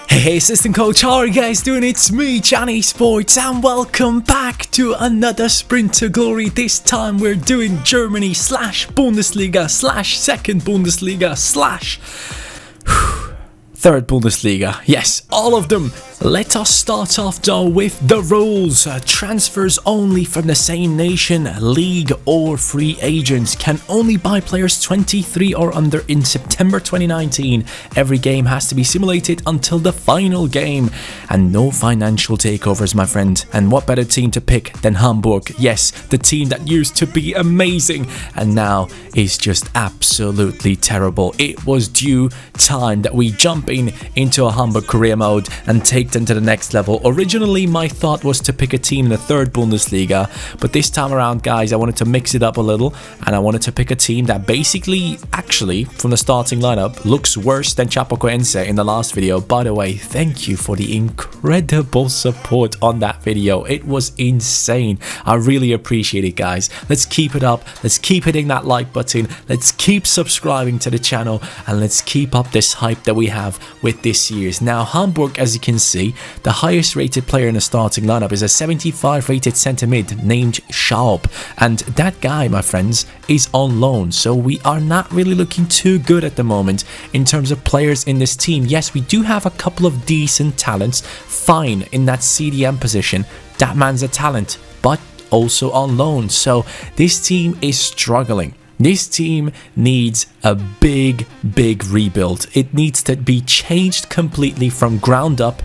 Hey, assistant coach, how are you guys doing? It's me, CaniSports, and welcome back to another Sprint to Glory. This time we're doing Germany / Bundesliga / second Bundesliga / third Bundesliga. Yes, all of them. Let us start off though with the rules. Transfers only from the same nation, league or free agents can only buy players 23 or under in September 2019. Every game has to be simulated until the final game. And no financial takeovers, my friend. And what better team to pick than Hamburg? Yes, the team that used to be amazing and now is just absolutely terrible. It was due time that we jump into a Hamburg Career Mode and take them to the next level. Originally, my thought was to pick a team in the third Bundesliga, but this time around, guys, I wanted to mix it up a little and I wanted to pick a team that basically, actually, from the starting lineup, looks worse than Chapecoense in the last video. By the way, thank you for the incredible support on that video. It was insane. I really appreciate it, guys. Let's keep it up. Let's keep hitting that like button. Let's keep subscribing to the channel and let's keep up this hype that we have with this series. Now, Hamburg, as you can see, the highest rated player in the starting lineup is a 75 rated centre mid named Schaub, and that guy, my friends, is on loan, so we are not really looking too good at the moment in terms of players in this team. Yes, we do have a couple of decent talents, fine, in that CDM position. That man's a talent, but also on loan, so this team is struggling. This team needs a big rebuild. It needs to be changed completely from ground up,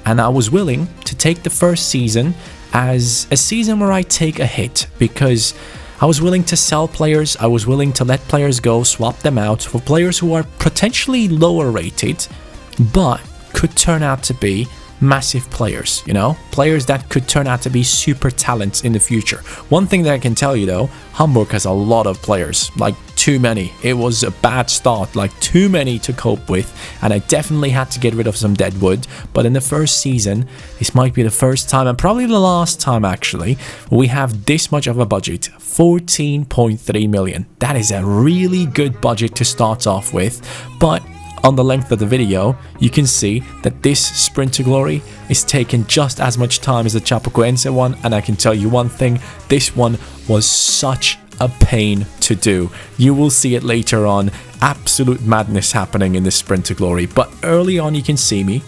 and I was willing to take the first season as a season where I take a hit because I was willing to sell players, I was willing to let players go, swap them out for players who are potentially lower rated but could turn out to be massive players, you know, players that could turn out to be super talents in the future. One thing that I can tell you though, Hamburg has a lot of players, like too many. It was a bad start, like too many to cope with, and I definitely had to get rid of some dead wood. But in the first season, this might be the first time and probably the last time actually, we have this much of a budget, 14.3 million. That is a really good budget to start off with, but on the length of the video, you can see that this Sprint to Glory is taking just as much time as the Chapecoense one, and I can tell you one thing, this one was such a pain to do. You will see it later on, absolute madness happening in this Sprint to Glory, but early on you can see me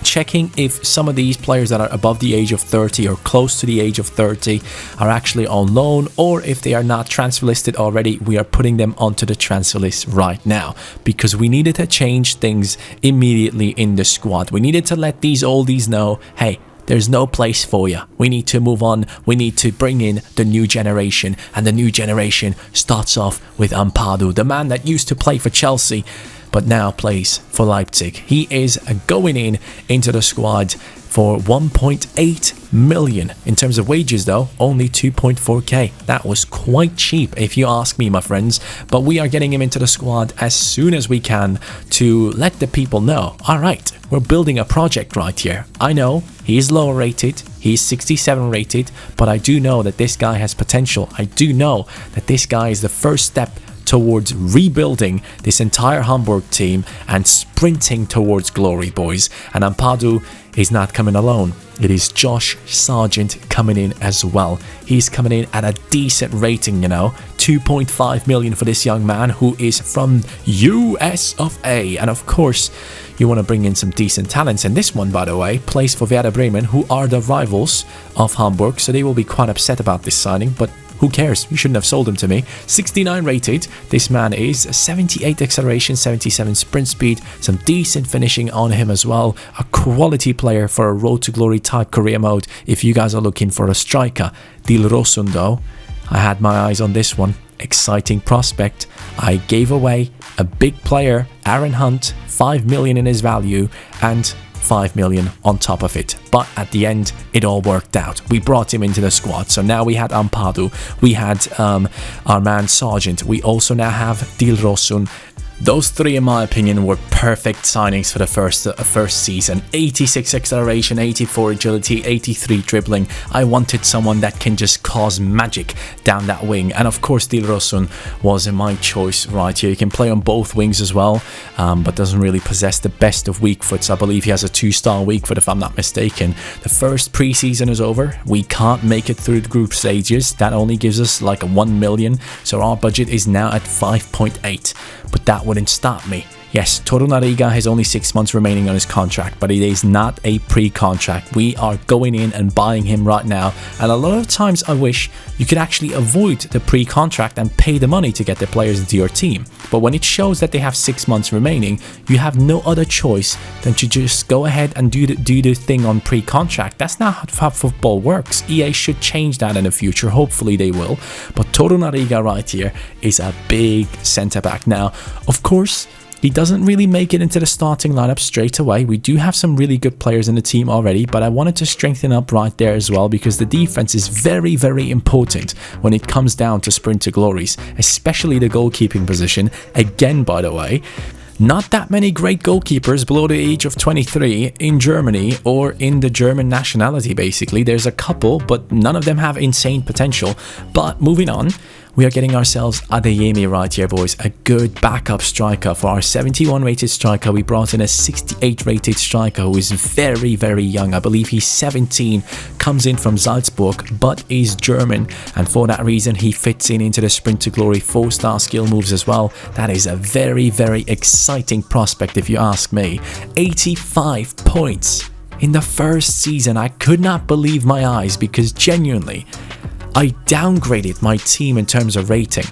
checking if some of these players that are above the age of 30 or close to the age of 30 are actually on loan, or if they are not transfer listed already, we are putting them onto the transfer list right now because we needed to change things immediately in the squad. We needed to let these oldies know, hey, there's no place for you. We need to move on. We need to bring in the new generation, and the new generation starts off with Ampadu, the man that used to play for Chelsea but now plays for Leipzig. He is going into the squad for 1.8 million. In terms of wages though, only 2.4k. That was quite cheap if you ask me, my friends, but we are getting him into the squad as soon as we can to let the people know, alright, we're building a project right here. I know he's lower rated, he's 67 rated, but I do know that this guy has potential. I do know that this guy is the first step towards rebuilding this entire Hamburg team and sprinting towards glory, boys. And Ampadu is not coming alone. It is Josh Sargent coming in as well. He's coming in at a decent rating, you know, 2.5 million for this young man who is from US of A. And of course, you want to bring in some decent talents. And this one, by the way, plays for Werder Bremen, who are the rivals of Hamburg. So they will be quite upset about this signing, but who cares? You shouldn't have sold him to me. 69 rated. This man is 78 acceleration, 77 sprint speed, some decent finishing on him as well. A quality player for a road to glory type career mode if you guys are looking for a striker. Dethroning though, I had my eyes on this one. Exciting prospect. I gave away a big player, Aaron Hunt, 5 million in his value, and 5 million on top of it, but at the end it all worked out. We brought him into the squad, so now we had Ampadu, we had our man Sargent, we also now have Dethroning. Those three, in my opinion, were perfect signings for the first season. 86 acceleration, 84 agility, 83 dribbling. I wanted someone that can just cause magic down that wing. And of course, Dilrosun was my choice right here. He can play on both wings as well, but doesn't really possess the best of weak foots. I believe he has a 2-star weak foot, if I'm not mistaken. The first preseason is over. We can't make it through the group stages. That only gives us like a 1 million. So our budget is now at 5.8. But that wouldn't stop me. Yes, Torunariga has only 6 months remaining on his contract, but it is not a pre-contract. We are going in and buying him right now, and a lot of times I wish you could actually avoid the pre-contract and pay the money to get the players into your team. But when it shows that they have 6 months remaining, you have no other choice than to just go ahead and do the thing on pre-contract. That's not how football works. EA should change that in the future. Hopefully they will. But Torunariga right here is a big centre-back. Now, of course, he doesn't really make it into the starting lineup straight away. We do have some really good players in the team already, but I wanted to strengthen up right there as well, because the defense is very, very important when it comes down to sprint to glories, especially the goalkeeping position. Again, by the way, not that many great goalkeepers below the age of 23 in Germany or in the German nationality, basically. There's a couple, but none of them have insane potential. But moving on, we are getting ourselves Adeyemi right here, boys. A good backup striker. For our 71 rated striker, we brought in a 68 rated striker who is very, very young. I believe he's 17, comes in from Salzburg, but is German. And for that reason, he fits into the sprint to glory 4-star skill moves as well. That is a very, very exciting prospect if you ask me. 85 points in the first season. I could not believe my eyes, because genuinely, I downgraded my team in terms of rating,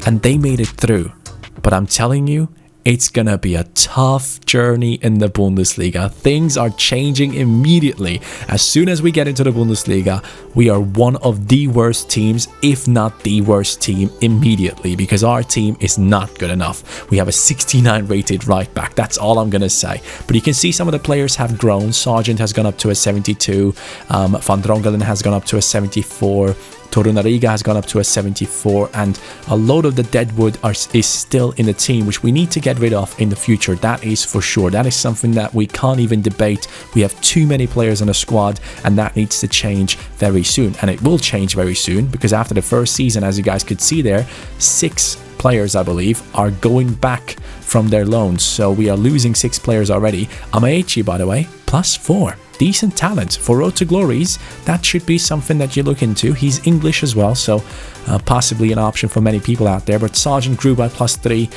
and they made it through. But I'm telling you, it's gonna be a tough journey in the Bundesliga. Things are changing immediately. As soon as we get into the Bundesliga, we are one of the worst teams, if not the worst team, immediately, because our team is not good enough. We have a 69 rated right back. That's all I'm gonna say. But you can see some of the players have grown. Sargent has gone up to a 72. Van Drongelen has gone up to a 74. Torunariga has gone up to a 74, and a load of the deadwood is still in the team, which we need to get rid of in the future. That is for sure. That is something that we can't even debate. We have too many players on the squad, and that needs to change very soon. And it will change very soon, because after the first season, as you guys could see there, 6 players, I believe, are going back from their loans. So we are losing 6 players already. Amaechi, by the way, +4. Decent talent for Road to Glories. That should be something that you look into. He's English as well, so possibly an option for many people out there. But Sargent grew by +3.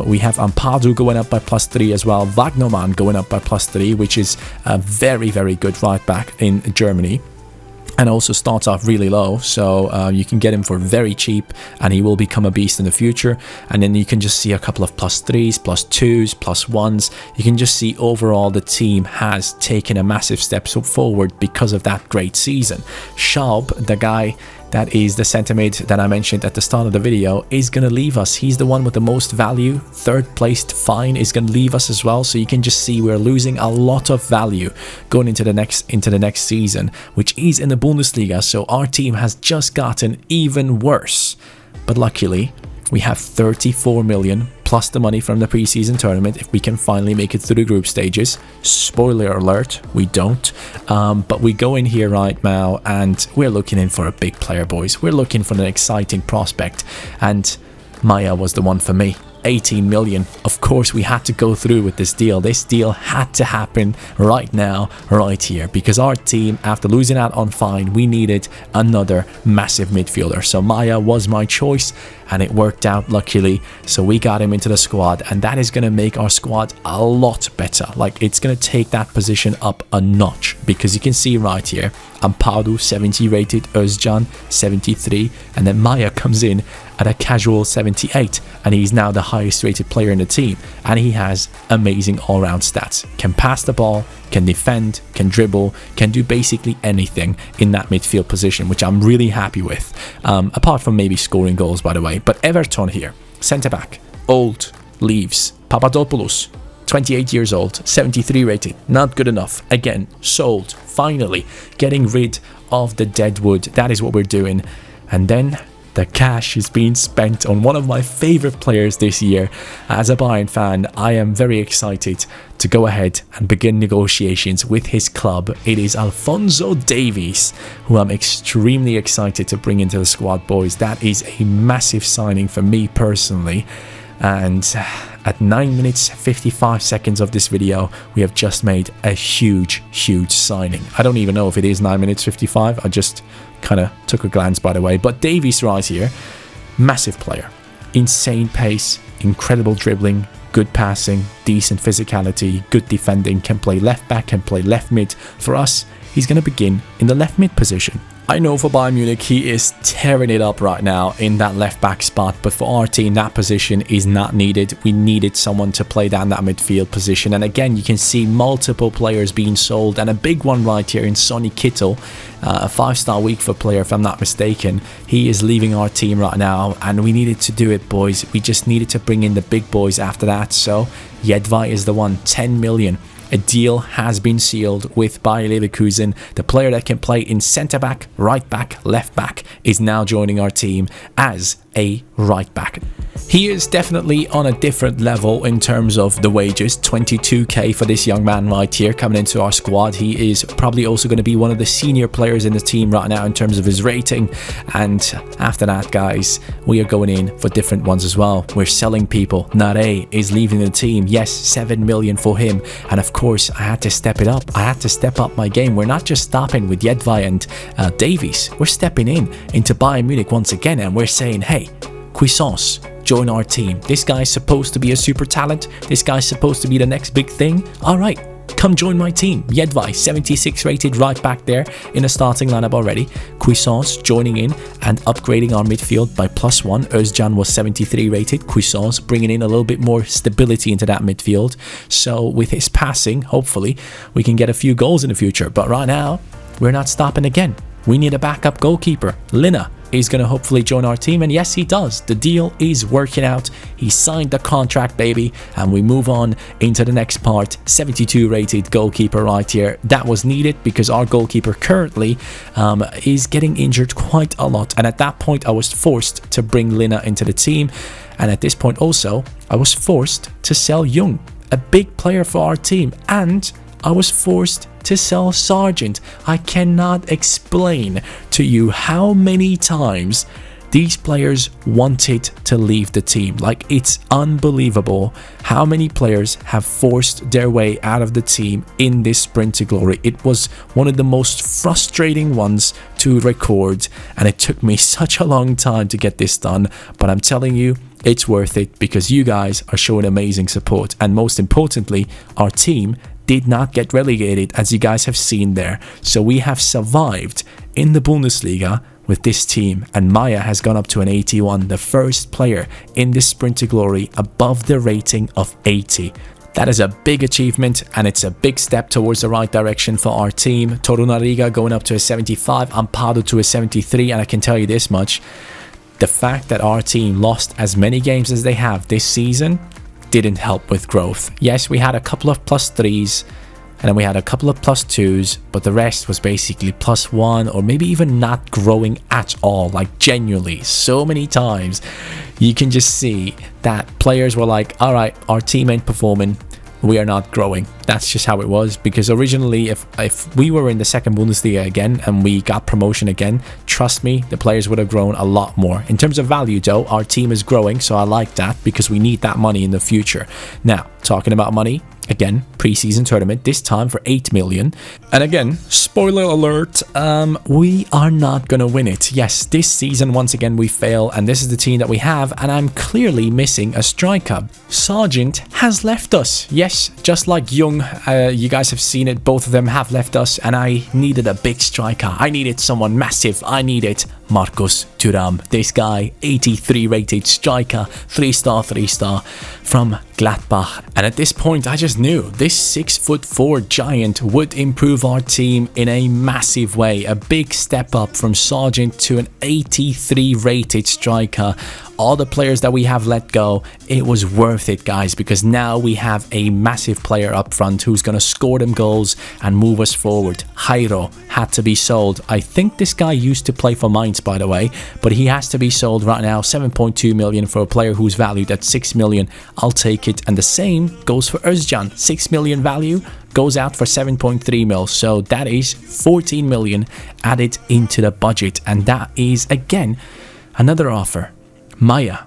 We have Ampadu going up by +3 as well. Wagnermann going up by +3, which is a very, very good right back in Germany. And also starts off really low, so you can get him for very cheap, and he will become a beast in the future. And then you can just see a couple of +3s, +2s, +1s. You can just see overall the team has taken a massive step forward because of that great season. Schaub, the guy that is the centre mid that I mentioned at the start of the video, is going to leave us. He's the one with the most value. Third placed Fine is going to leave us as well. So you can just see we're losing a lot of value going into the next season, which is in the Bundesliga. So our team has just gotten even worse. But luckily, we have 34 million plus the money from the preseason tournament if we can finally make it through the group stages. Spoiler alert, we don't. But we go in here right now and we're looking in for a big player, boys. We're looking for an exciting prospect, and Maya was the one for me. 18 million. Of course, we had to go through with this deal. This deal had to happen right now, right here, because our team, after losing out on Fine, we needed another massive midfielder. So Maya was my choice, and it worked out luckily. So we got him into the squad, and that is going to make our squad a lot better. Like, it's going to take that position up a notch, because you can see right here, Ampadu 70 rated, Özcan 73, and then Maya comes in at a casual 78, and he's now the highest rated player in the team, and he has amazing all-round stats. Can pass the ball, can defend, can dribble, can do basically anything in that midfield position, which I'm really happy with, apart from maybe scoring goals, by the way. But Everton here, centre-back, old, leaves. Papadopoulos, 28 years old, 73 rated, not good enough. Again, sold, finally, getting rid of the deadwood. That is what we're doing. And then The cash is being spent on one of my favorite players this year. As a Bayern fan, I am very excited to go ahead and begin negotiations with his club. It is Alphonso Davies, who I'm extremely excited to bring into the squad, boys. That is a massive signing for me personally. And at 9 minutes 55 seconds of this video, we have just made a huge signing. I don't even know if it is 9 minutes 55. I just kind of took a glance, by the way. But Davies right here, massive player, insane pace, incredible dribbling, good passing, decent physicality, good defending, can play left back, can play left mid. For us, he's going to begin in the left mid position. I know for Bayern Munich, he is tearing it up right now in that left back spot, but for our team, that position is not needed. We needed someone to play down that midfield position. And again, you can see multiple players being sold, and a big one right here in Sonny Kittel, a 5-star week for player, if I'm not mistaken. He is leaving our team right now, and we needed to do it, boys. We just needed to bring in the big boys after that. So Jedvaj is the one, 10 million. A deal has been sealed with Bayer Leverkusen. The player that can play in centre back, right back, left back is now joining our team as a right back. He is definitely on a different level in terms of the wages. 22k for this young man right here coming into our squad. He is probably also going to be one of the senior players in the team right now in terms of his rating. And after that, guys, we are going in for different ones as well. We're selling people. Nare is leaving the team. Yes, 7 million for him. And of course, I had to step it up. I had to step up my game. We're not just stopping with Jedvaj and Davies. We're stepping into Bayern Munich once again, and we're saying, hey, Cuisance, join our team. This guy's supposed to be a super talent. This guy's supposed to be the next big thing. All right, come join my team. Jedvaj, 76 rated right back there in the starting lineup already. Cuisance joining in and upgrading our midfield by +1. Özcan was 73 rated. Cuisance bringing in a little bit more stability into that midfield. So with his passing, hopefully, we can get a few goals in the future. But right now, we're not stopping again. We need a backup goalkeeper. Lina is going to hopefully join our team, and yes, he does. The deal is working out. He signed the contract, baby, and we move on into the next part. 72 rated goalkeeper right here. That was needed because our goalkeeper currently is getting injured quite a lot, and at that point I was forced to bring Lina into the team, and at this point also I was forced to sell Jung, a big player for our team, and I was forced to sell Sargent. I cannot explain to you how many times these players wanted to leave the team. Like, it's unbelievable how many players have forced their way out of the team in this sprint to glory. It was one of the most frustrating ones to record, and it took me such a long time to get this done, but I'm telling you, it's worth it because you guys are showing amazing support, and most importantly, our team did not get relegated, as you guys have seen there. So we have survived in the Bundesliga with this team, and Maya has gone up to an 81, the first player in this sprint to glory above the rating of 80. That is a big achievement, and it's a big step towards the right direction for our team. Torunariga going up to a 75, Ampado to a 73, and I can tell you this much. The fact that our team lost as many games as they have this season didn't help with growth. Yes, we had a couple of +3s, and then we had a couple of +2s, but the rest was basically +1, or maybe even not growing at all. Like, genuinely, so many times you can just see that players were like, all right, our team ain't performing, we are not growing. That's just how it was, because originally if we were in the second Bundesliga again and we got promotion again, trust me, the players would have grown a lot more. In terms of value though, our team is growing, so I like that because we need that money in the future. Now, talking about money, again, pre-season tournament, this time for 8 million. And again, spoiler alert, we are not gonna win it. Yes, this season, once again, we fail, and this is the team that we have, and I'm clearly missing a striker. Sargent has left us. Yes, just like Jung, you guys have seen it, both of them have left us, and I needed a big striker. I needed someone massive. I needed Marcus Thuram. This guy, 83 rated striker, 3-star from Gladbach. And at this point, I just knew this 6'4" giant would improve our team in a massive way. A big step up from Sargent to an 83 rated striker. all the players that we have let go, it was worth it, guys, because now we have a massive player up front who's going to score them goals and move us forward. Jairo had to be sold. I think this guy used to play for Mainz, by the way, but he has to be sold right now. 7.2 million for a player who's valued at 6 million. I'll take it. And the same goes for Özcan. 6 million value goes out for 7.3 mil. So that is 14 million added into the budget. And that is, again, another offer. Maya.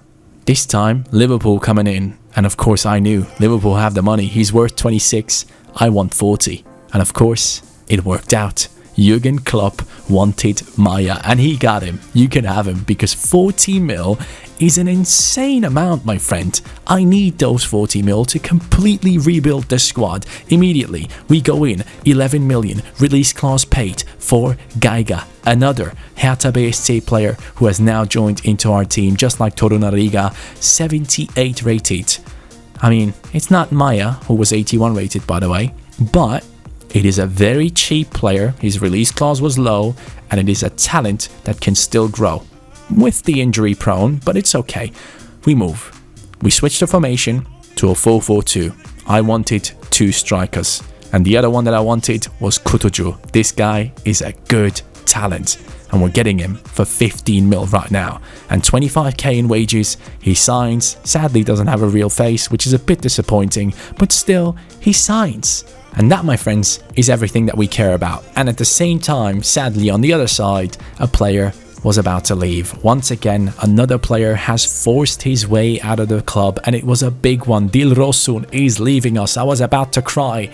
This time, Liverpool coming in. And of course, I knew Liverpool have the money. He's worth 26. I want 40. And of course, it worked out. Jurgen Klopp wanted Maya and he got him. You can have him because 40 mil is an insane amount, my friend. I need those 40 mil to completely rebuild the squad. Immediately, we go in 11 million release clause paid for Geiger, another Hertha BSC player who has now joined into our team, just like Torunariga, 78 rated. I mean, it's not Maya, who was 81 rated, by the way, but it is a very cheap player. His release clause was low, and it is a talent that can still grow. With the injury prone, but it's okay. We move. We switch the formation to a 4-4-2. I wanted 2 strikers, and the other one that I wanted was Kutucu. This guy is a good talent, and we're getting him for 15 mil right now. And 25k in wages. He signs. Sadly, doesn't have a real face, which is a bit disappointing, but still, he signs. And that, my friends, is everything that we care about. And at the same time, sadly, on the other side, a player was about to leave. Once again, another player has forced his way out of the club, and it was a big one. Dilrosun is leaving us. I was about to cry,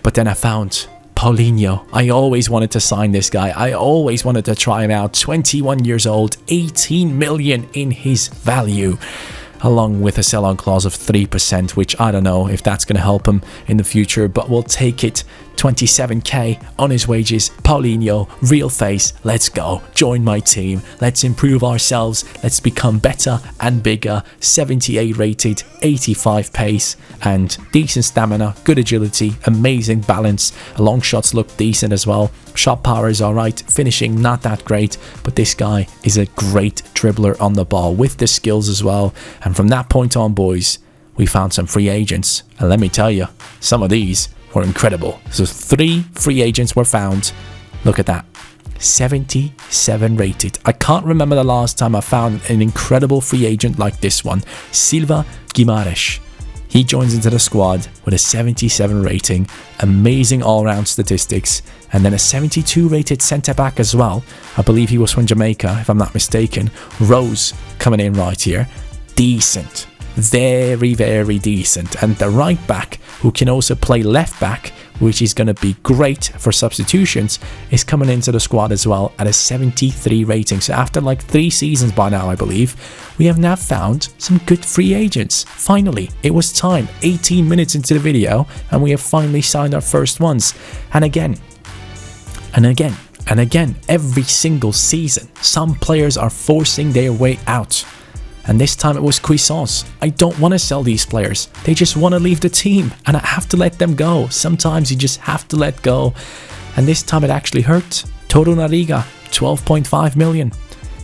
but then I found Paulinho. I always wanted to sign this guy. I always wanted to try him out. 21 years old, 18 million in his value, along with a sell-on clause of 3%, which I don't know if that's going to help him in the future, but we'll take it. 27k on his wages. Paulinho, real face. Let's go. Join my team. Let's improve ourselves. Let's become better and bigger. 78 rated, 85 pace, and decent stamina, good agility, amazing balance. Long shots look decent as well. Shot power is alright. Finishing not that great, but this guy is a great dribbler on the ball with the skills as well. And from that point on, boys, we found some free agents. And let me tell you, some of these were incredible. So 3 free agents were found. Look at that. 77 rated. I can't remember the last time I found an incredible free agent like this one. Silva Guimarães. He joins into the squad with a 77 rating. Amazing all-round statistics. And then a 72 rated centre-back as well. I believe he was from Jamaica, if I'm not mistaken. Rose coming in right here. Decent. Very, very decent. And the right back, who can also play left back, which is going to be great for substitutions, is coming into the squad as well at a 73 rating. So after like 3 seasons by now, I believe, we have now found some good free agents. Finally, it was time. 18 minutes into the video, and we have finally signed our first ones. And again, every single season, some players are forcing their way out. And this time it was Cuisance. I don't want to sell these players. They just want to leave the team, and I have to let them go. Sometimes you just have to let go. And this time it actually hurt. Torunariga, 12.5 million.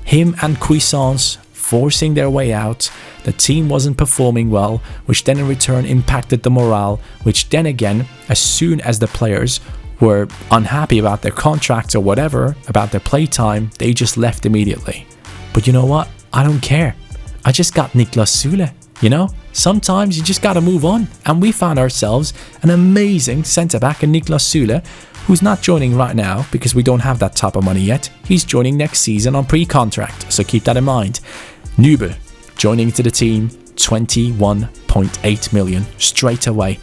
Him and Cuisance forcing their way out. The team wasn't performing well, which then in return impacted the morale, which then again, as soon as the players were unhappy about their contracts or whatever, about their playtime, they just left immediately. But you know what? I don't care. I just got Niklas Süle, you know? Sometimes you just gotta move on. And we found ourselves an amazing centre-back in Niklas Süle, who's not joining right now because we don't have that type of money yet. He's joining next season on pre-contract, so keep that in mind. Nübel joining to the team, 21.8 million straight away.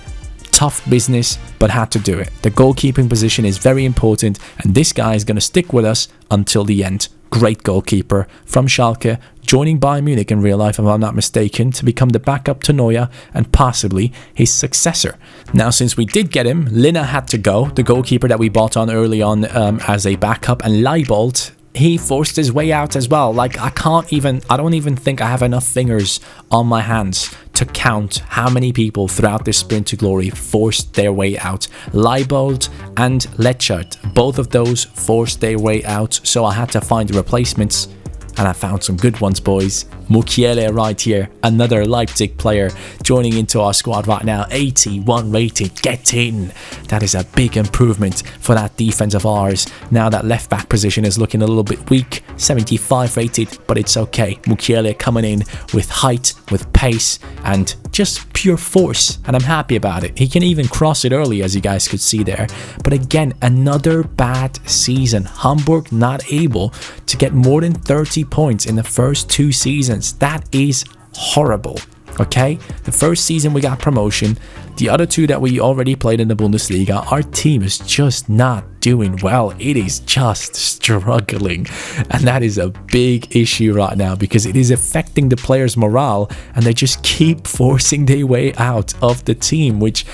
Tough business, but had to do it. The goalkeeping position is very important, and this guy is going to stick with us until the end. Great goalkeeper from Schalke, joining Bayern Munich in real life, if I'm not mistaken, to become the backup to Neuer and possibly his successor. Now, since we did get him, Lina had to go, the goalkeeper that we bought on early on as a backup, and Leibold, he forced his way out as well. Like, I don't even think I have enough fingers on my hands to count how many people throughout this sprint to glory forced their way out. Leibold and Lechert, both of those forced their way out, so I had to find replacements. and I found some good ones, boys. Mukiele right here, another Leipzig player joining into our squad right now. 81 rated, get in. That is a big improvement for that defense of ours. Now that left back position is looking a little bit weak. 75 rated, but it's okay. Mukiele coming in with height, with pace, and just pure force, and I'm happy about it. He can even cross it early, as you guys could see there. But again, another bad season. Hamburg not able to get more than 30 points in the first 2 seasons. That is horrible. Okay, the first season we got promotion. The other 2 that we already played in the Bundesliga, our team is just not doing well. It is just struggling, and that is a big issue right now because it is affecting the players' morale, and they just keep forcing their way out of the team, which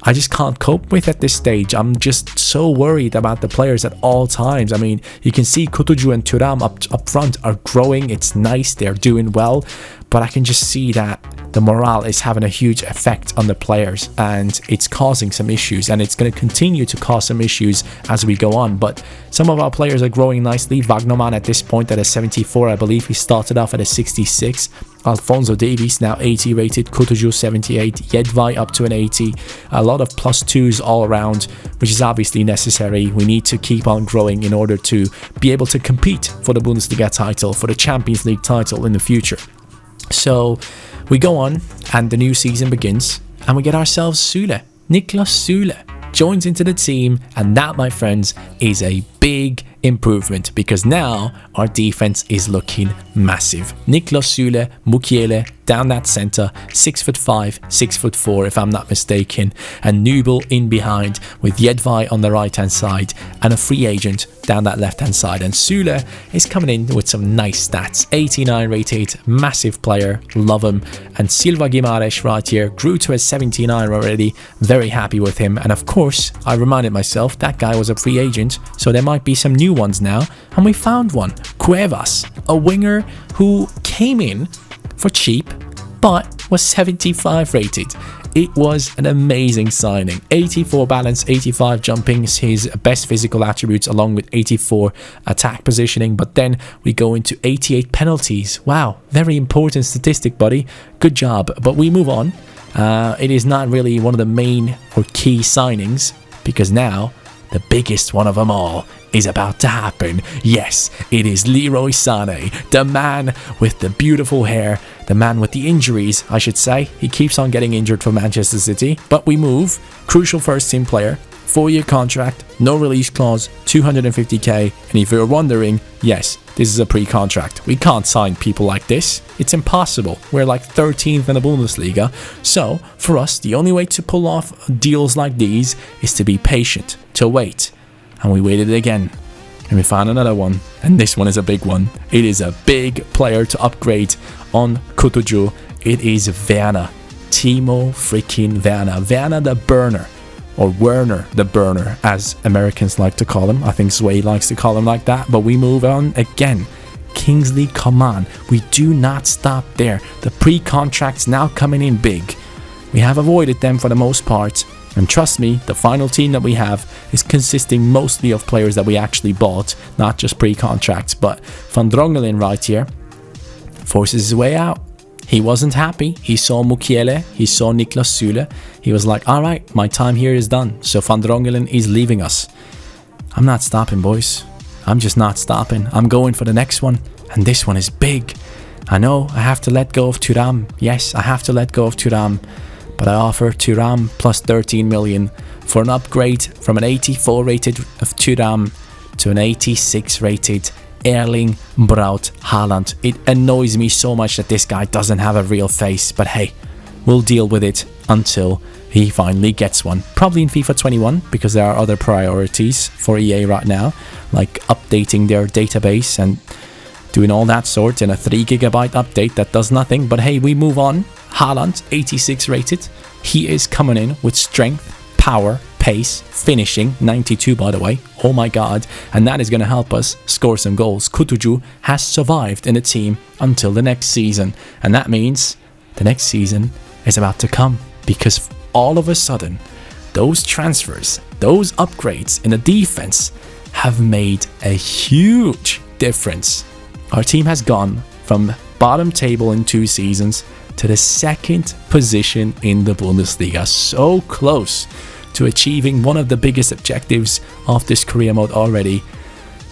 I just can't cope with at this stage. I'm just so worried about the players at all times. I mean, you can see Kutucu and Thuram up front are growing. It's nice, they're doing well, but I can just see that the morale is having a huge effect on the players, and it's causing some issues, and it's going to continue to cause some issues as we go on. But some of our players are growing nicely. Wagnerman at this point at a 74, I believe. He started off at a 66. Alphonso Davies now 80 rated, Kutucu 78, Jedvaj up to an 80. A lot of +2s all around, which is obviously necessary. We need to keep on growing in order to be able to compete for the Bundesliga title, for the Champions League title in the future. So we go on, and the new season begins, and we get ourselves Süle. Niklas Süle joins into the team, and that, my friends, is a big improvement because now our defense is looking massive. Niklas Süle, Mukiele down that center, 6'5", 6'4", if I'm not mistaken, and Nübel in behind with Jedvaj on the right hand side and a free agent down that left hand side. And Süle is coming in with some nice stats. 89 rated, massive player, love him. And Silva Guimarães right here grew to a 79 already, very happy with him. And of course, I reminded myself that guy was a free agent, so there might be some new ones now, and we found one. Cuevas, a winger who came in for cheap but was 75 rated. It was an amazing signing. 84 balance, 85 jumping is his best physical attributes, along with 84 attack positioning. But then we go into 88 penalties. Wow, very important statistic, buddy. Good job. But we move on. It is not really one of the main or key signings, because now the biggest one of them all is about to happen. Yes, it is Leroy Sané, the man with the beautiful hair, the man with the injuries, I should say. He keeps on getting injured for Manchester City, but we move. Crucial first team player, 4-year contract, no release clause, 250k, and if you're wondering, yes, this is a pre-contract. We can't sign people like this. It's impossible. We're like 13th in the Bundesliga. So for us, the only way to pull off deals like these is to be patient, to wait. And we waited again, and we found another one, and this one is a big one. It is a big player to upgrade on Kutucu. It is Werner, Timo freaking Werner, Werner the Burner, or Werner the Burner, as Americans like to call him. I think Sway likes to call him like that, but we move on again. Kingsley Coman, we do not stop there. The pre-contracts now coming in big. We have avoided them for the most part. And trust me, the final team that we have is consisting mostly of players that we actually bought, not just pre-contracts. But Van Drongelen right here forces his way out. He wasn't happy. He saw Mukiele, he saw Niklas Süle. He was like, all right, my time here is done. So Van Drongelen is leaving us. I'm not stopping, boys. I'm just not stopping. I'm going for the next one. And this one is big. I know I have to let go of Thuram. Yes, I have to let go of Thuram. But I offer Thuram plus 13 million for an upgrade from an 84 rated of Thuram to an 86 rated Erling Braut Haaland. It annoys me so much that this guy doesn't have a real face, but hey, we'll deal with it until he finally gets one. Probably in FIFA 21, because there are other priorities for EA right now, like updating their database and doing all that sort in a 3 GB update that does nothing. But hey, we move on. Haaland, 86 rated. He is coming in with strength, power, pace, finishing, 92 by the way. Oh my god. And that is going to help us score some goals. Kutucu has survived in the team until the next season. And that means the next season is about to come. Because all of a sudden, those transfers, those upgrades in the defense have made a huge difference. our team has gone from bottom table in 2 seasons to the 2nd position in the Bundesliga. So close to achieving one of the biggest objectives of this career mode already.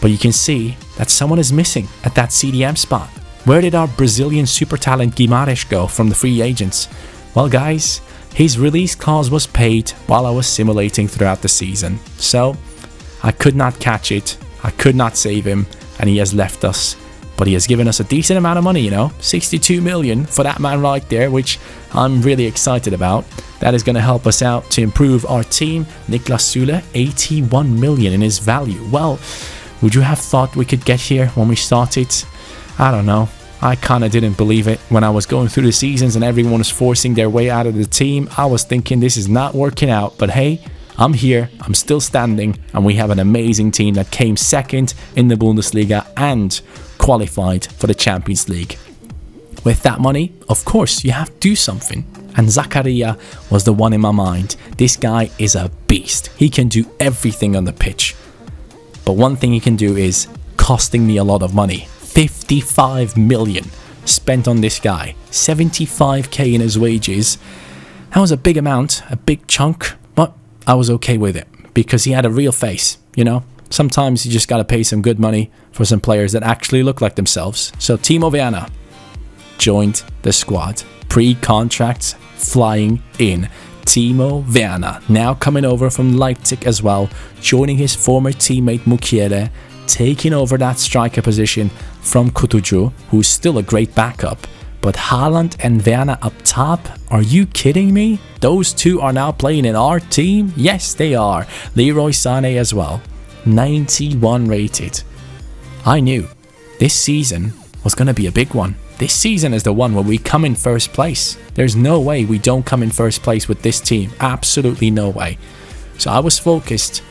But you can see that someone is missing at that CDM spot. Where did our Brazilian super talent Guimarães go from the free agents? Well guys, his release clause was paid while I was simulating throughout the season. So I could not catch it, I could not save him, and he has left us. But he has given us a decent amount of money, you know, 62 million for that man right there, which I'm really excited about. That is going to help us out to improve our team. Niklas Süle, 81 million in his value. Well, would you have thought we could get here when we started? I don't know. I kind of didn't believe it when I was going through the seasons and everyone was forcing their way out of the team. I was thinking this is not working out, but hey, I'm here, I'm still standing, and we have an amazing team that came 2nd in the Bundesliga and qualified for the Champions League. With that money, of course, you have to do something. And Zakaria was the one in my mind. This guy is a beast. He can do everything on the pitch. But one thing he can do is costing me a lot of money. 55 million spent on this guy. 75k in his wages. That was a big amount, a big chunk, but I was okay with it because he had a real face, you know? Sometimes you just gotta pay some good money for some players that actually look like themselves. So Timo Werner joined the squad. Pre-contracts flying in. Timo Werner now coming over from Leipzig as well, joining his former teammate Mukiele, taking over that striker position from Kutucu, who's still a great backup. But Haaland and Werner up top? Are you kidding me? Those two are now playing in our team? Yes, they are. Leroy Sané as well. 91 rated. I knew this season was going to be a big one. This season is the one where we come in first place. There's no way we don't come in first place with this team. Absolutely no way. So I was focused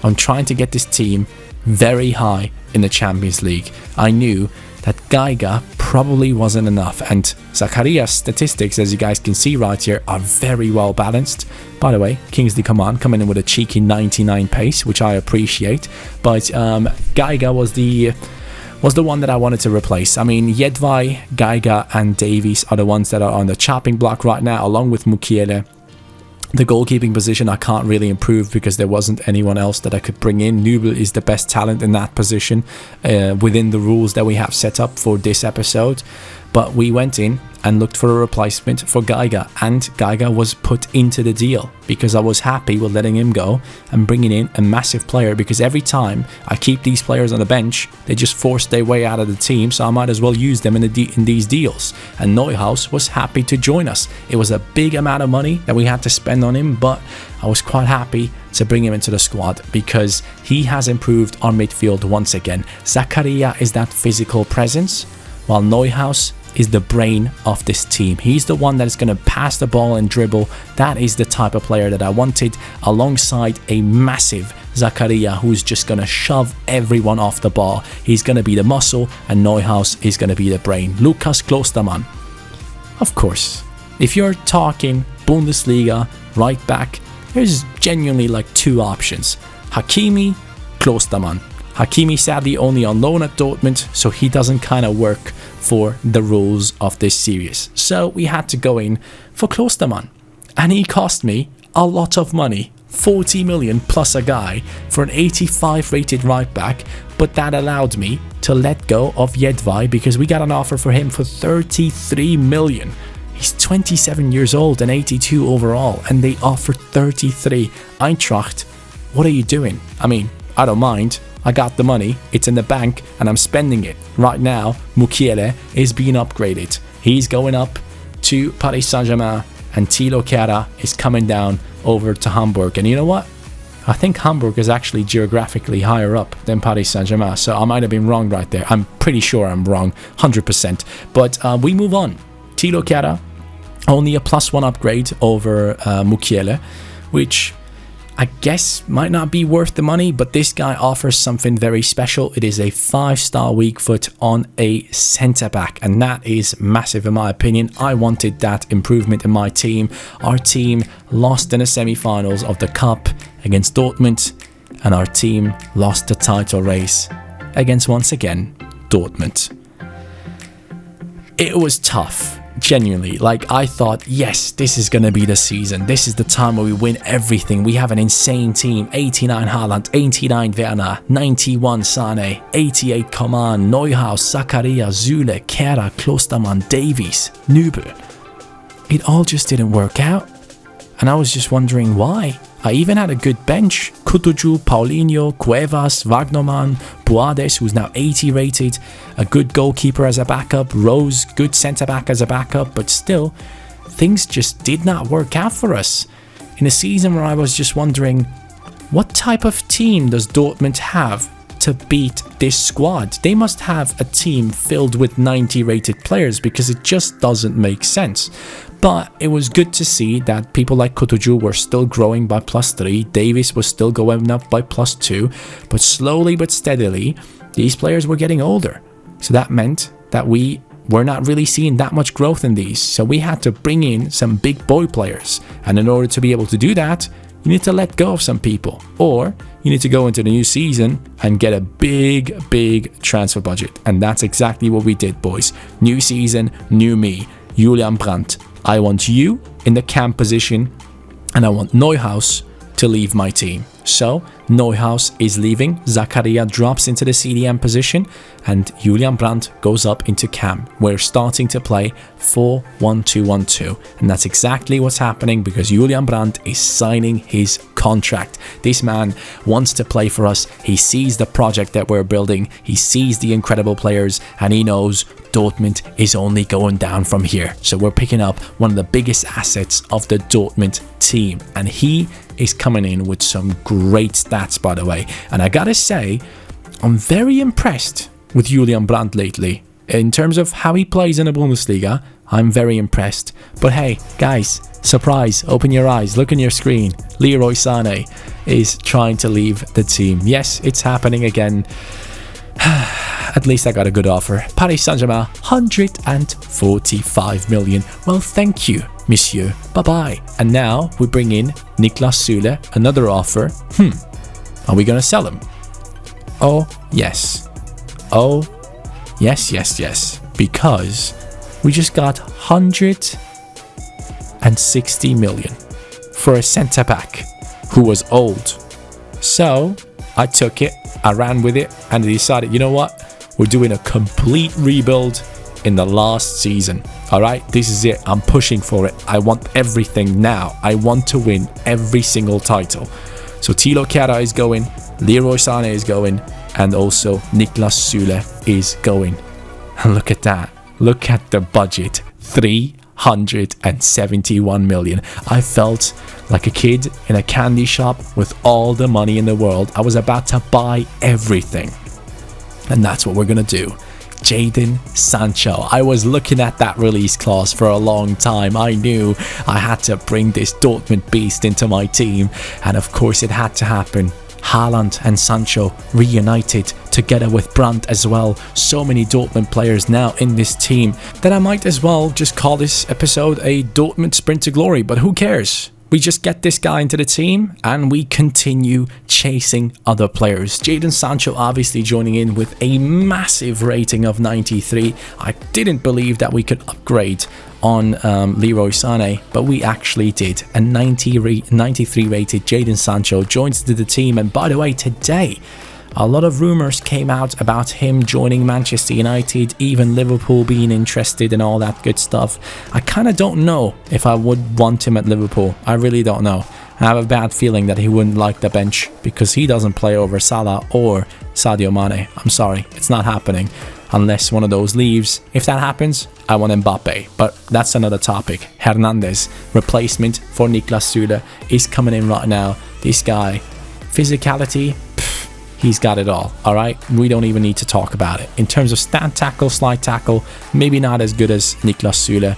on trying to get this team very high in the Champions League. I knew that Geiger probably wasn't enough, and Zakaria's statistics, as you guys can see right here, are very well balanced. By the way, Kingsley Coman coming in with a cheeky 99 pace, which I appreciate, but Geiger was the one that I wanted to replace. I mean, Jedvaj, Geiger and Davies are the ones that are on the chopping block right now, along with Mukiele. The goalkeeping position I can't really improve because there wasn't anyone else that I could bring in. Nubel is the best talent in that position within the rules that we have set up for this episode. But we went in and looked for a replacement for Geiger, and Geiger was put into the deal because I was happy with letting him go and bringing in a massive player, because every time I keep these players on the bench, they just force their way out of the team, so I might as well use them in these deals. And Neuhaus was happy to join us. It was a big amount of money that we had to spend on him, but I was quite happy to bring him into the squad because he has improved our midfield once again. Zakaria is that physical presence, while Neuhaus is the brain of this team. He's the one that is going to pass the ball and dribble. That is the type of player that I wanted, alongside a massive Zakaria who's just going to shove everyone off the ball. He's going to be the muscle, and Neuhaus is going to be the brain. Lukas Klostermann. Of course, if you're talking Bundesliga right back, there's genuinely like 2 options. Hakimi, Klostermann. Hakimi sadly only on loan at Dortmund, so he doesn't kind of work for the rules of this series. So we had to go in for Klostermann, and he cost me a lot of money, 40 million plus a guy for an 85 rated right back, but that allowed me to let go of Jedvaj because we got an offer for him for 33 million. He's 27 years old and 82 overall, and they offered 33. Eintracht, what are you doing? I mean, I don't mind. I got the money, it's in the bank, and I'm spending it. Right now, Mukiele is being upgraded. He's going up to Paris Saint-Germain, and Thilo Kehrer is coming down over to Hamburg. And you know what? I think Hamburg is actually geographically higher up than Paris Saint-Germain, so I might have been wrong right there. I'm pretty sure I'm wrong, 100%. But we move on. Thilo Kehrer, only a +1 upgrade over Mukiele, which I guess might not be worth the money, but this guy offers something very special. It is a 5-star weak foot on a centre back, and that is massive in my opinion. I wanted that improvement in my team. Our team lost in the semi-finals of the Cup against Dortmund, and our team lost the title race against, once again, Dortmund. It was tough. Genuinely, like I thought, yes, this is gonna be the season. This is the time where we win everything. We have an insane team. 89 Haaland, 89 Werner, 91 Sane, 88 Coman, Neuhaus, Zakaria, Süle, Kehrer, Klostermann, Davies, Nübel. It all just didn't work out. And I was just wondering why. I even had a good bench. Kutucu, Paulinho, Cuevas, Wagnerman, Boades, who's now 80 rated, a good goalkeeper as a backup, Rose, good centre-back as a backup, but still, things just did not work out for us. In a season where I was just wondering, what type of team does Dortmund have to beat this squad? They must have a team filled with 90 rated players because it just doesn't make sense. But it was good to see that people like Kutucu were still growing by +3, Davies was still going up by +2, but slowly but steadily, these players were getting older. So that meant that we were not really seeing that much growth in these. So we had to bring in some big boy players. And in order to be able to do that, you need to let go of some people. Or you need to go into the new season and get a big transfer budget. And that's exactly what we did, boys. New season, new me. Julian Brandt. I want you in the cam position and I want Neuhaus to leave my team. So Neuhaus is leaving, Zakaria drops into the CDM position and Julian Brandt goes up into cam. We're starting to play 4-1-2-1-2 and that's exactly what's happening because Julian Brandt is signing his contract. This man wants to play for us. He sees the project that we're building. He sees the incredible players and he knows Dortmund is only going down from here. So we're picking up one of the biggest assets of the Dortmund team and he is coming in with some great stats, by the way. And I gotta say, I'm very impressed with Julian Brandt lately. In terms of how he plays in the Bundesliga, I'm very impressed. But hey, guys, surprise, open your eyes, look on your screen. Leroy Sané is trying to leave the team. Yes, it's happening again. At least I got a good offer. Paris Saint-Germain, 145 million. Well, thank you, monsieur. Bye-bye. And now we bring in Niklas Süle, another offer. Are we going to sell him? Oh, yes. Oh, yes. Because we just got 160 million for a centre-back who was old. So I took it, I ran with it, and I decided, you know what? We're doing a complete rebuild in the last season. All right, this is it. I'm pushing for it. I want everything now. I want to win every single title. So Thilo Kehrer is going, Leroy Sané is going, and also Niklas Süle is going. And look at that. Look at the budget. 371 million. I felt like a kid in a candy shop with all the money in the world. I was about to buy everything. And that's what we're going to do. Jadon Sancho. I was looking at that release clause for a long time. I knew I had to bring this Dortmund beast into my team. And of course it had to happen. Haaland and Sancho reunited together with Brandt as well. So many Dortmund players now in this team that I might as well just call this episode a Dortmund sprint to glory. But who cares? We just get this guy into the team and we continue chasing other players. Jadon Sancho obviously joining in with a massive rating of 93. I didn't believe that we could upgrade on Leroy Sané, but we actually did. A 93 rated Jadon Sancho joins to the team. And by the way, today a lot of rumors came out about him joining Manchester United, even Liverpool being interested and all that good stuff. I kind of don't know if I would want him at Liverpool. I really don't know. I have a bad feeling that he wouldn't like the bench because he doesn't play over Salah or Sadio Mane. I'm sorry, it's not happening unless one of those leaves. If that happens, I want Mbappe, but that's another topic. Hernandez, replacement for Niklas Süle, is coming in right now. This guy, physicality, he's got it all right? We don't even need to talk about it. In terms of stand tackle, slide tackle, maybe not as good as Niklas Süle,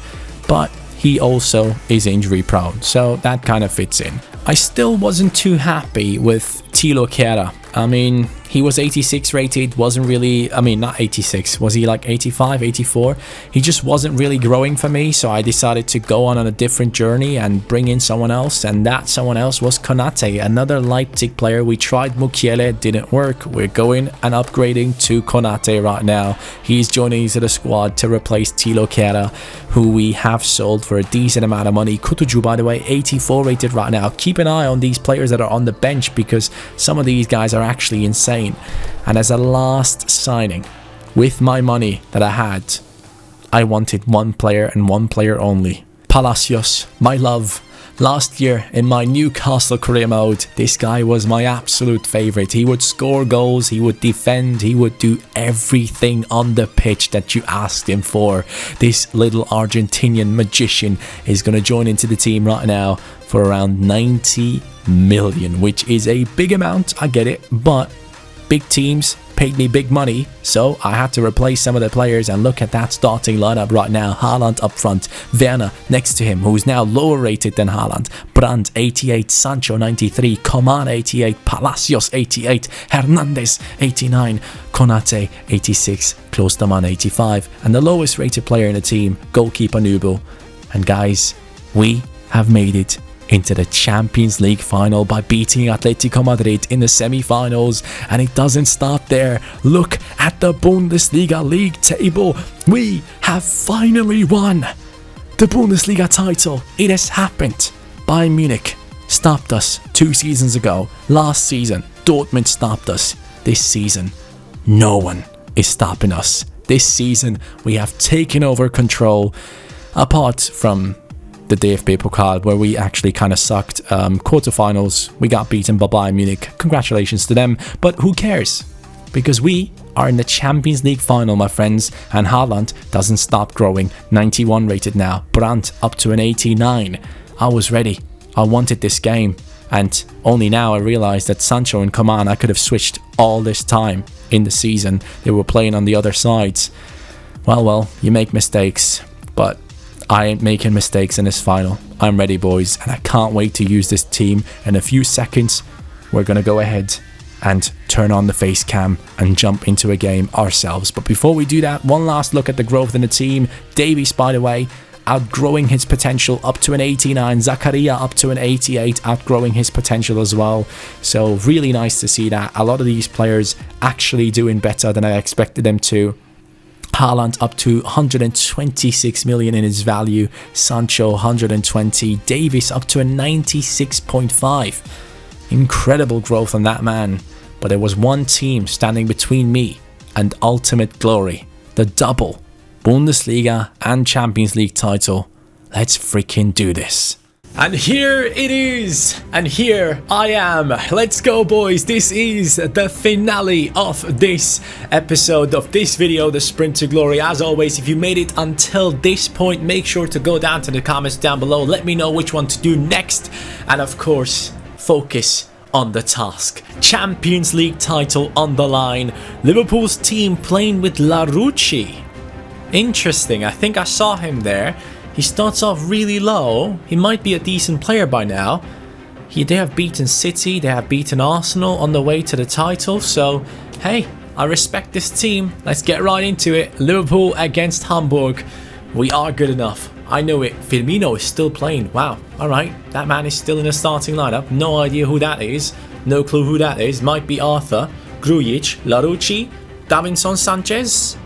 but he also is injury prone, so that kind of fits in. I still wasn't too happy with Thilo Kehrer. I mean, He was 86 rated, wasn't really, I mean, not 86, was he like 85, 84? He just wasn't really growing for me, so I decided to go on a different journey and bring in someone else, and that someone else was Konate, another Leipzig player. We tried Mukiele, didn't work. We're going and upgrading to Konate right now. He's joining into the squad to replace Thilo Kehrer, who we have sold for a decent amount of money. Kutucu, by the way, 84 rated right now. Keep an eye on these players that are on the bench, because some of these guys are actually insane. And as a last signing, with my money that I had, I wanted one player and one player only. Palacios, my love. Last year in my Newcastle career mode, this guy was my absolute favourite. He would score goals, he would defend, he would do everything on the pitch that you asked him for. This little Argentinian magician is going to join into the team right now for around 90 million, which is a big amount, I get it, but big teams paid me big money, so I had to replace some of the players. And look at that starting lineup right now. Haaland up front, Werner next to him, who's now lower rated than Haaland, Brandt 88, Sancho 93, Coman 88, Palacios 88, Hernandez 89, Konate 86, Klostermann 85, and the lowest rated player in the team, goalkeeper Nubo. And guys, we have made it into the Champions League final by beating Atletico Madrid in the semi-finals, and it doesn't stop there. Look at the Bundesliga league table. We have finally won the Bundesliga title. It has happened. Bayern Munich stopped us 2 seasons ago. Last season, Dortmund stopped us. This season, no one is stopping us. This season, we have taken over control, apart from the DFB Pokal, where we actually kind of sucked. Quarterfinals, we got beaten by Bayern Munich. Congratulations to them, but who cares? Because we are in the Champions League final, my friends, and Haaland doesn't stop growing. 91 rated now, Brandt up to an 89. I was ready. I wanted this game, and only now I realized that Sancho and Coman, I could have switched all this time in the season. They were playing on the other sides. Well, you make mistakes, but I ain't making mistakes in this final. I'm ready, boys, and I can't wait to use this team. In a few seconds, we're going to go ahead and turn on the face cam and jump into a game ourselves. But before we do that, one last look at the growth in the team. Davies, by the way, outgrowing his potential up to an 89. Zakaria up to an 88, outgrowing his potential as well. So really nice to see that. A lot of these players actually doing better than I expected them to. Haaland up to 126 million in his value, Sancho 120, Davies up to a 96.5. Incredible growth on that man. But there was one team standing between me and ultimate glory, the double Bundesliga and Champions League title. Let's freaking do this. And here it is, and here I am. Let's go, boys. This is the finale of this episode, of this video, the Sprint to Glory. As always, if you made it until this point, make sure to go down to the comments down below. Let me know which one to do next, and of course, focus on the task. Champions League title on the line. Liverpool's team playing with Larouci. Interesting, I think I saw him there. He starts off really low. He might be a decent player by now. They have beaten City, they have beaten Arsenal on the way to the title. So, hey, I respect this team. Let's get right into it. Liverpool against Hamburg. We are good enough. I know it. Firmino is still playing. Wow. Alright, that man is still in the starting lineup. No idea who that is. No clue who that is. Might be Arthur, Grujic, Larouci, Davinson Sanchez,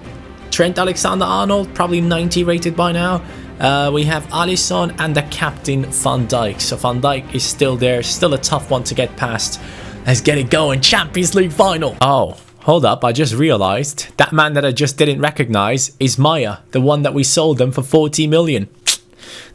Trent Alexander-Arnold, probably 90 rated by now. We have Alisson and the captain Van Dijk. So Van Dijk is still there. Still a tough one to get past. Let's get it going. Champions League final. Oh, hold up. I just realized that man that I just didn't recognize is Maya. The one that we sold them for 40 million.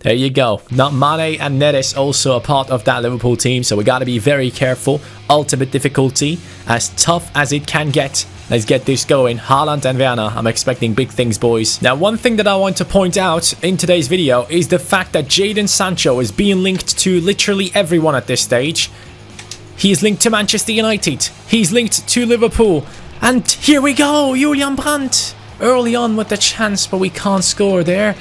There you go. Now Mane and Neres also a part of that Liverpool team. So we got to be very careful. Ultimate difficulty. As tough as it can get. Let's get this going. Haaland and Werner. I'm expecting big things, boys. Now, one thing that I want to point out in today's video is the fact that Jadon Sancho is being linked to literally everyone at this stage. He's linked to Manchester United. He's linked to Liverpool. And here we go. Julian Brandt. Early on with the chance, but we can't score there.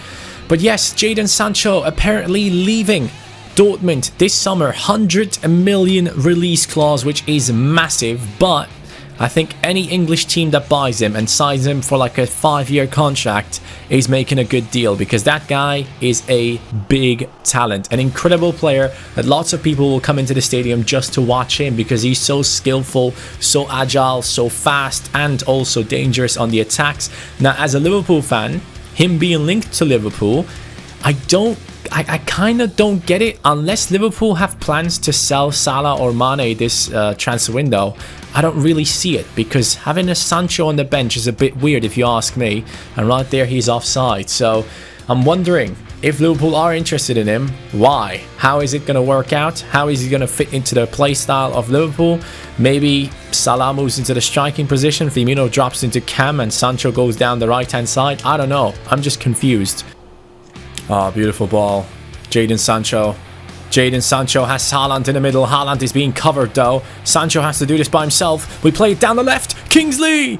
But yes, Jadon Sancho apparently leaving Dortmund this summer. 100 million release clause, which is massive, but I think any English team that buys him and signs him for like a 5-year contract is making a good deal, because that guy is a big talent, an incredible player that lots of people will come into the stadium just to watch him, because he's so skillful, so agile, so fast, and also dangerous on the attacks. Now, as a Liverpool fan, him being linked to Liverpool, I kind of don't get it. Unless Liverpool have plans to sell Salah or Mane this transfer window, I don't really see it, because having a Sancho on the bench is a bit weird if you ask me, and right there he's offside. So I'm wondering, if Liverpool are interested in him, why? How is it going to work out? How is he going to fit into the play style of Liverpool? Maybe Salah moves into the striking position, Firmino drops into cam, and Sancho goes down the right hand side. I don't know, I'm just confused. Oh, beautiful ball. Jadon Sancho. Jadon Sancho has Haaland in the middle. Haaland is being covered though. Sancho has to do this by himself. We play it down the left. Kingsley!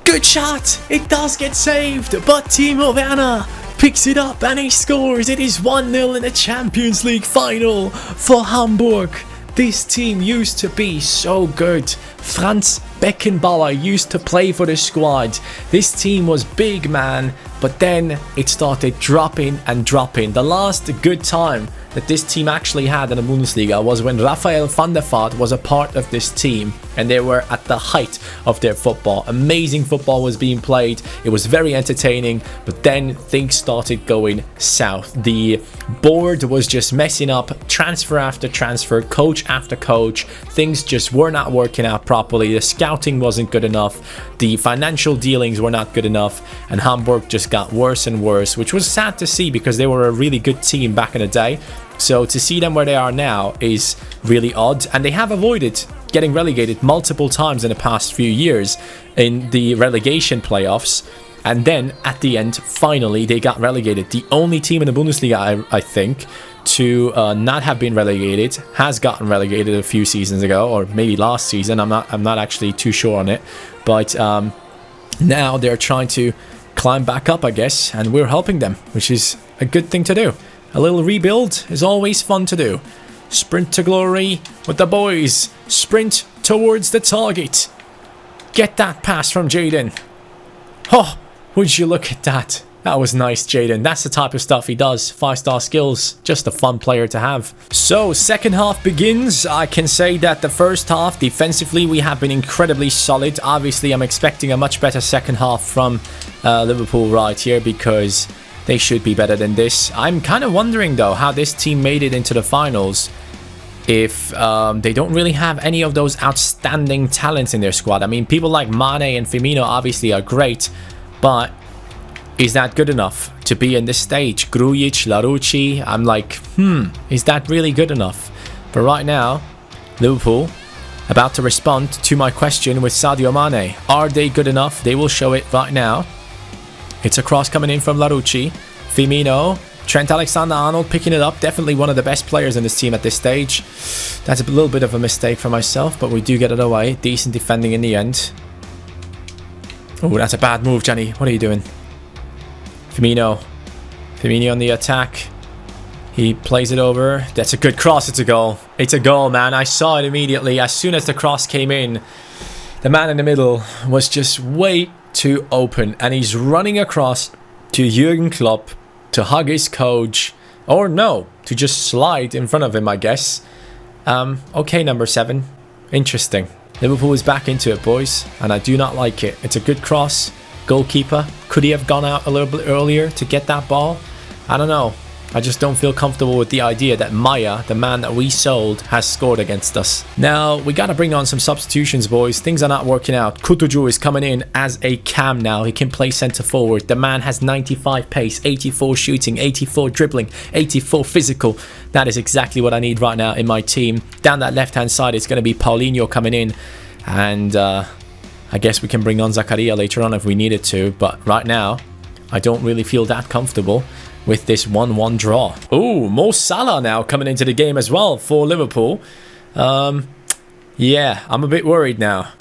Good shot! It does get saved, but Timo Werner picks it up and he scores. It is 1-0 in the Champions League final for Hamburg. This team used to be so good. Franz Beckenbauer used to play for the squad. This team was big, man, but then it started dropping and dropping. The last good time that this team actually had in the Bundesliga was when Raphael van der Vaart was a part of this team, and they were at the height of their football. Amazing football was being played. It was very entertaining, but then things started going south. The board was just messing up, transfer after transfer, coach after coach. Things just were not working out properly. The scouting wasn't good enough. The financial dealings were not good enough, and Hamburg just got worse and worse, which was sad to see because they were a really good team back in the day. So to see them where they are now is really odd, and they have avoided getting relegated multiple times in the past few years in the relegation playoffs, and then at the end finally they got relegated. The only team in the Bundesliga I think to not have been relegated has gotten relegated a few seasons ago, or maybe last season. I'm not actually too sure on it, but now they're trying to climb back up, I guess, and we're helping them, which is a good thing to do. A little rebuild is always fun to do. Sprint to glory with the boys. Sprint towards the target. Get that pass from Jadon. Oh, would you look at that? That was nice, Jadon. That's the type of stuff he does. 5-star skills. Just a fun player to have. So, second half begins. I can say that the first half, defensively, we have been incredibly solid. Obviously, I'm expecting a much better second half from Liverpool right here, because they should be better than this. I'm kind of wondering though how this team made it into the finals if they don't really have any of those outstanding talents in their squad. I mean, people like Mane and Firmino obviously are great, but is that good enough to be in this stage? Grujic, Larouci, I'm like, is that really good enough? But right now, Liverpool about to respond to my question with Sadio Mane. Are they good enough? They will show it right now. It's a cross coming in from Larouci. Firmino. Trent Alexander-Arnold picking it up. Definitely one of the best players in this team at this stage. That's a little bit of a mistake for myself, but we do get it away. Decent defending in the end. Oh, that's a bad move, Johnny. What are you doing? Firmino. Firmino on the attack. He plays it over. That's a good cross. It's a goal. It's a goal, man. I saw it immediately. As soon as the cross came in, the man in the middle was just way too open, and he's running across to Jurgen Klopp to hug his coach, or no, to just slide in front of him, I guess. Okay, number 7. Interesting. Liverpool is back into it, boys, and I do not like it. It's a good cross. Goalkeeper, could he have gone out a little bit earlier to get that ball? I don't know. I just don't feel comfortable with the idea that Maya, the man that we sold, has scored against us. Now, we got to bring on some substitutions, boys. Things are not working out. Kutucu is coming in as a cam now. He can play centre forward. The man has 95 pace, 84 shooting, 84 dribbling, 84 physical. That is exactly what I need right now in my team. Down that left-hand side, it's going to be Paulinho coming in. And I guess we can bring on Zakaria later on if we needed to. But right now, I don't really feel that comfortable with this 1-1 draw. Oh, Mo Salah now coming into the game as well for Liverpool. Yeah, I'm a bit worried now.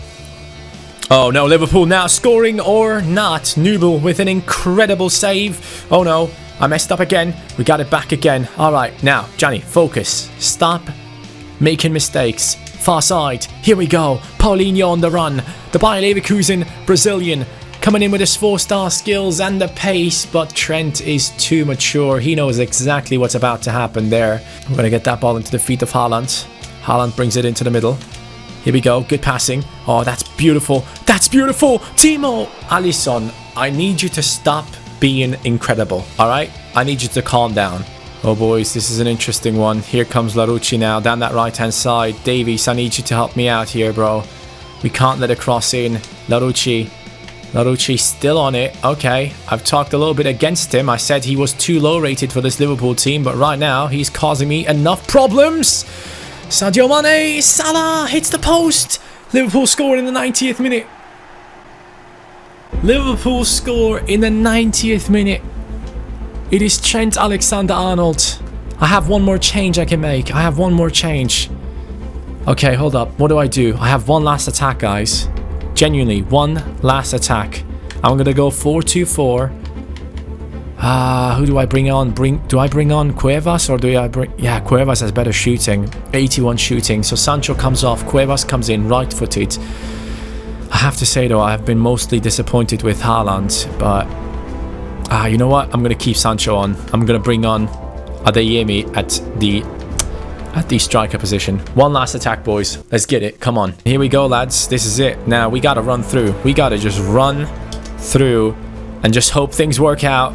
Oh no, Liverpool now scoring or not. Nubel with an incredible save. Oh no, I messed up again. We got it back again. Alright, now, Johnny, focus. Stop making mistakes. far side. Here we go. Paulinho on the run. The Bayer Leverkusen Brazilian coming in with his 4-star skills and the pace, but Trent is too mature. He knows exactly what's about to happen there. We're going to get that ball into the feet of Haaland. Haaland brings it into the middle. Here we go. Good passing. Oh, that's beautiful. That's beautiful. Timo. Alisson, I need you to stop being incredible. All right? I need you to calm down. Oh, boys, this is an interesting one. Here comes Larouci now down that right-hand side. Davies, I need you to help me out here, bro. We can't let it cross in. Larouci still on it. Okay, I've talked a little bit against him. I said he was too low rated for this Liverpool team, but right now he's causing me enough problems. Sadio Mane, Salah hits the post. Liverpool score in the 90th minute. Liverpool score in the 90th minute. It is Trent Alexander-Arnold. I have one more change I can make. I have one more change. Okay, hold up. What do? I have one last attack, guys. Genuinely, one last attack. I'm going to go 4-2-4. Who do I bring on? Do I bring on Cuevas or do I bring... Yeah, Cuevas has better shooting. 81 shooting. So Sancho comes off. Cuevas comes in right-footed. I have to say, though, I have been mostly disappointed with Haaland, but... you know what? I'm going to keep Sancho on. I'm going to bring on Adeyemi at the striker position. One last attack, boys. Let's get it. Come on. Here we go, lads. This is it. Now, we got to run through. We got to just run through and just hope things work out.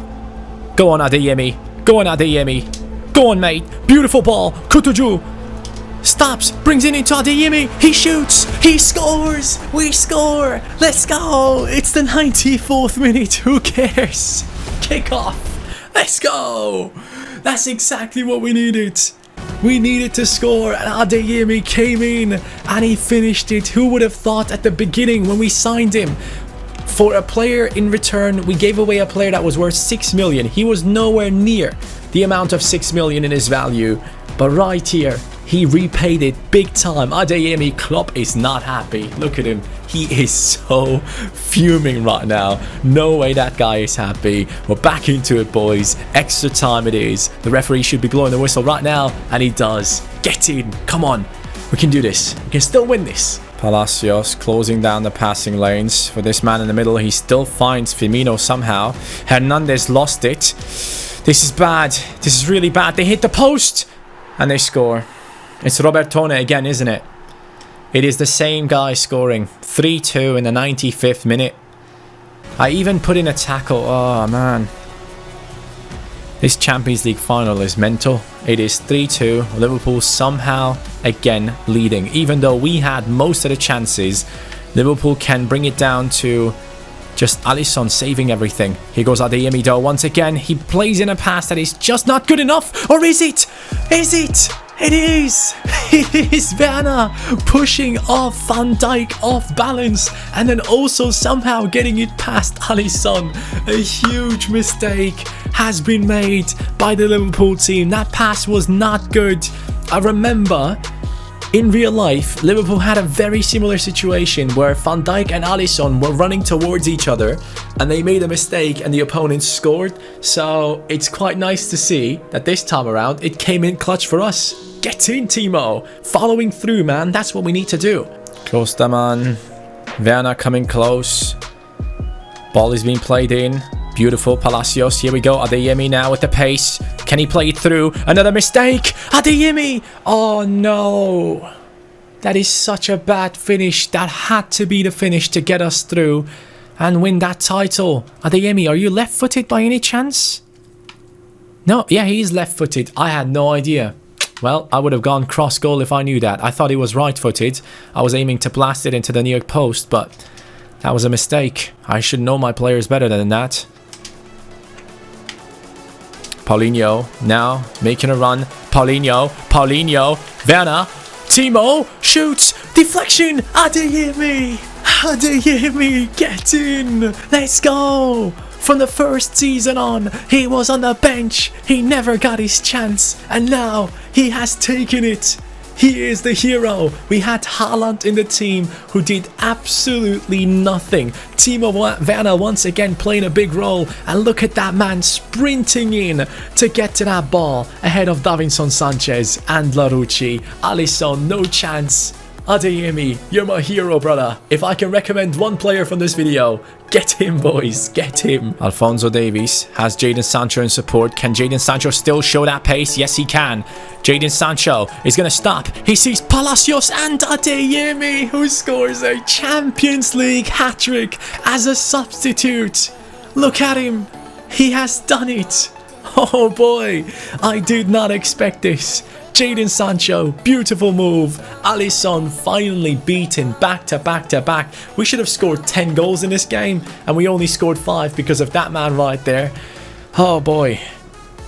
Go on, Adeyemi. Go on, Adeyemi. Go on, mate. Beautiful ball. Kutuju stops. Brings it into Adeyemi. He shoots. He scores. We score. Let's go. It's the 94th minute. Who cares? Kick off. Let's go. That's exactly what we needed. We needed to score, and Adeyemi came in and he finished it. Who would have thought at the beginning when we signed him? For a player in return, we gave away a player that was worth 6 million. He was nowhere near the amount of 6 million in his value. But right here, he repaid it big time. Adeyemi, Klopp is not happy. Look at him. He is so fuming right now. No way that guy is happy. We're back into it, boys. Extra time it is. The referee should be blowing the whistle right now, and he does. Get in. Come on. We can do this. We can still win this. Palacios closing down the passing lanes for this man in the middle. He still finds Firmino somehow. Hernandez lost it. This is bad. This is really bad. They hit the post and they score. It's Robertone again, isn't it? It is the same guy scoring. 3-2 in the 95th minute. I even put in a tackle. Oh, man. This Champions League final is mental. It is 3-2. Liverpool somehow again leading. Even though we had most of the chances, Liverpool can bring it down to just Alisson saving everything. Here goes Adeyemi though. Once again, he plays in a pass that is just not good enough. Or is it? Is it? It is! It is Werner pushing off Van Dijk off balance and then also somehow getting it past Alisson. A huge mistake has been made by the Liverpool team. That pass was not good. I remember in real life, Liverpool had a very similar situation where Van Dijk and Alisson were running towards each other and they made a mistake and the opponent scored. So it's quite nice to see that this time around it came in clutch for us. Get in, Timo. Following through, man. That's what we need to do. Klosterman. Werner coming close. Ball is being played in. Beautiful. Palacios. Here we go. Adeyemi now with the pace. Can he play it through? Another mistake. Adeyemi. Oh, no. That is such a bad finish. That had to be the finish to get us through and win that title. Adeyemi, are you left-footed by any chance? No. Yeah, he is left-footed. I had no idea. Well, I would have gone cross goal if I knew that. I thought he was right-footed. I was aiming to blast it into the near post, but that was a mistake. I should know my players better than that. Paulinho now making a run. Paulinho. Werner. Timo shoots. Deflection. Adeyemi. Get in. Let's go. From the first season on, he was on the bench. He never got his chance. And now he has taken it. He is the hero. We had Haaland in the team who did absolutely nothing. Timo Werner once again playing a big role. And look at that man sprinting in to get to that ball ahead of Davinson Sanchez and Larouci. Alisson, no chance. Adeyemi, you're my hero, brother. If I can recommend one player from this video, get him, boys. Get him. Alphonso Davies has Jadon Sancho in support. Can Jadon Sancho still show that pace? Yes, he can. Jadon Sancho is going to stop. He sees Palacios and Adeyemi, who scores a Champions League hat-trick as a substitute. Look at him. He has done it. Oh boy, I did not expect this. Jadon Sancho, beautiful move. Alisson finally beaten back to back to back. We should have scored 10 goals in this game, and we only scored 5 because of that man right there. Oh boy,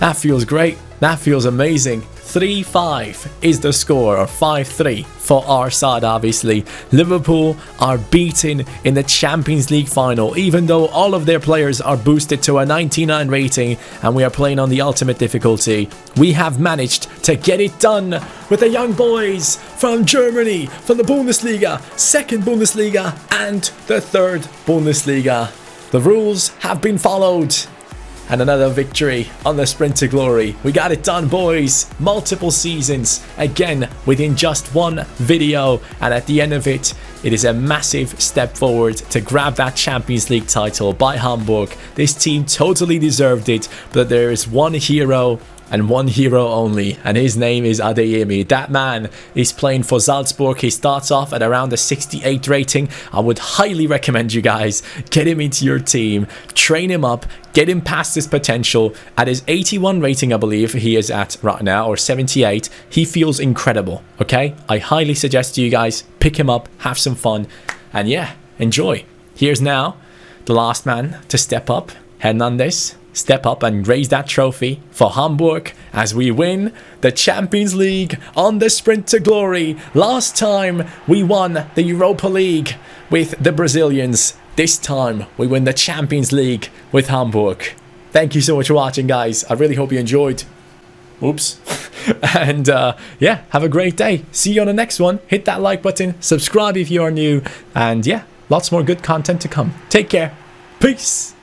that feels great. That feels amazing. 3-5 is the score, or 5-3 for our side, obviously. Liverpool are beaten in the Champions League final, even though all of their players are boosted to a 99 rating and we are playing on the ultimate difficulty. We have managed to get it done with the young boys from Germany, from the Bundesliga, 2nd Bundesliga and the 3rd Bundesliga. The rules have been followed. And another victory on the sprint to glory. We got it done, boys. Multiple seasons, again, within just one video. And at the end of it, it is a massive step forward to grab that Champions League title by Hamburg. This team totally deserved it, but there is one hero and one hero only, and his name is Adeyemi. That man is playing for Salzburg. He starts off at around a 68 rating. I would highly recommend you guys get him into your team, train him up, get him past his potential. At his 81 rating, I believe he is at right now, or 78, he feels incredible. Okay, I highly suggest you guys pick him up, have some fun, and yeah, enjoy. Here's now the last man to step up, Hernandez. Step up and raise that trophy for Hamburg as we win the Champions League on the sprint to glory. Last time we won the Europa League with the Brazilians. This time we win the Champions League with Hamburg. Thank you so much for watching, guys. I really hope you enjoyed. Oops. And yeah, have a great day. See you on the next one. Hit that like button, subscribe if you are new, and yeah, lots more good content to come. Take care. Peace.